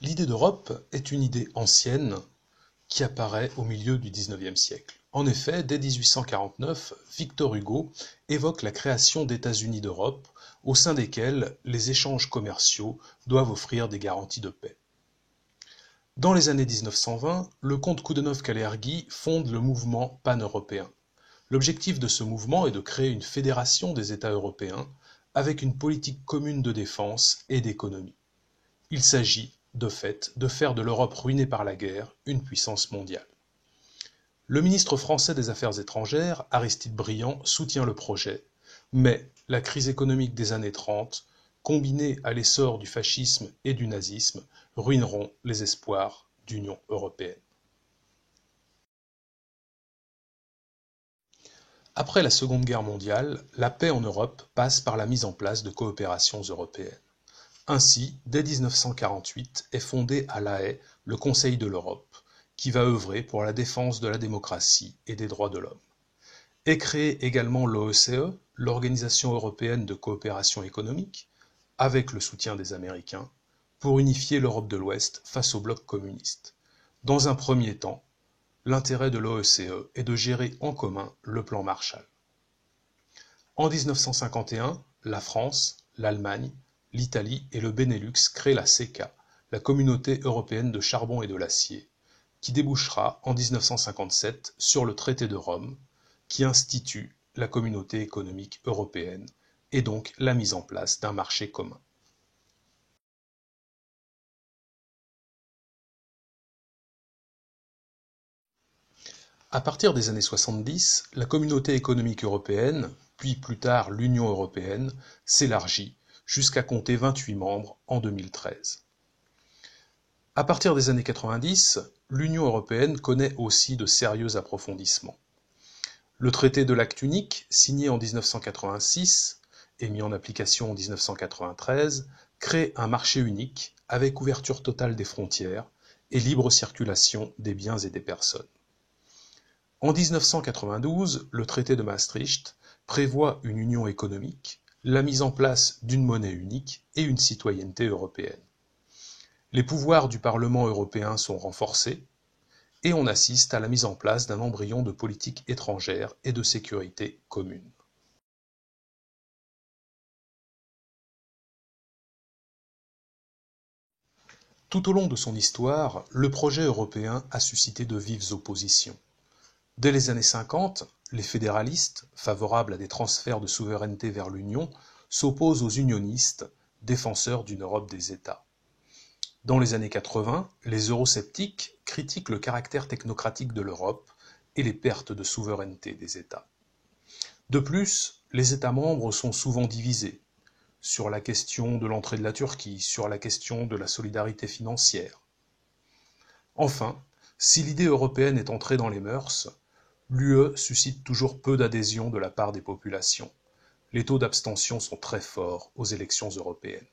L'idée d'Europe est une idée ancienne qui apparaît au milieu du XIXe siècle. En effet, dès 1849, Victor Hugo évoque la création d'États-Unis d'Europe, au sein desquels les échanges commerciaux doivent offrir des garanties de paix. Dans les années 1920, le comte Koudenov-Kalergi fonde le mouvement pan-européen. L'objectif de ce mouvement est de créer une fédération des États européens avec une politique commune de défense et d'économie. Il s'agit, de fait, de faire de l'Europe ruinée par la guerre une puissance mondiale. Le ministre français des Affaires étrangères, Aristide Briand, soutient le projet, mais la crise économique des années 30, combinée à l'essor du fascisme et du nazisme, ruineront les espoirs d'Union européenne. Après la Seconde Guerre mondiale, la paix en Europe passe par la mise en place de coopérations européennes. Ainsi, dès 1948 est fondé à La Haye le Conseil de l'Europe, qui va œuvrer pour la défense de la démocratie et des droits de l'homme. Est créée également l'OECE, l'Organisation européenne de coopération économique, avec le soutien des Américains, pour unifier l'Europe de l'Ouest face au bloc communiste. Dans un premier temps, l'intérêt de l'OECE est de gérer en commun le plan Marshall. En 1951, la France, l'Allemagne, l'Italie et le Benelux créent la CECA, la Communauté européenne de charbon et de l'acier, qui débouchera en 1957 sur le traité de Rome, qui institue la Communauté économique européenne et donc la mise en place d'un marché commun. À partir des années 70, la Communauté économique européenne, puis plus tard l'Union européenne, s'élargit jusqu'à compter 28 membres en 2013. À partir des années 90, l'Union européenne connaît aussi de sérieux approfondissements. Le traité de l'acte unique, signé en 1986 et mis en application en 1993, crée un marché unique avec ouverture totale des frontières et libre circulation des biens et des personnes. En 1992, le traité de Maastricht prévoit une union économique, la mise en place d'une monnaie unique et une citoyenneté européenne. Les pouvoirs du Parlement européen sont renforcés et on assiste à la mise en place d'un embryon de politique étrangère et de sécurité commune. Tout au long de son histoire, le projet européen a suscité de vives oppositions. Dès les années 50, les fédéralistes, favorables à des transferts de souveraineté vers l'Union, s'opposent aux unionistes, défenseurs d'une Europe des États. Dans les années 80, les eurosceptiques critiquent le caractère technocratique de l'Europe et les pertes de souveraineté des États. De plus, les États membres sont souvent divisés sur la question de l'entrée de la Turquie, sur la question de la solidarité financière. Enfin, si l'idée européenne est entrée dans les mœurs, l'UE suscite toujours peu d'adhésion de la part des populations. Les taux d'abstention sont très forts aux élections européennes.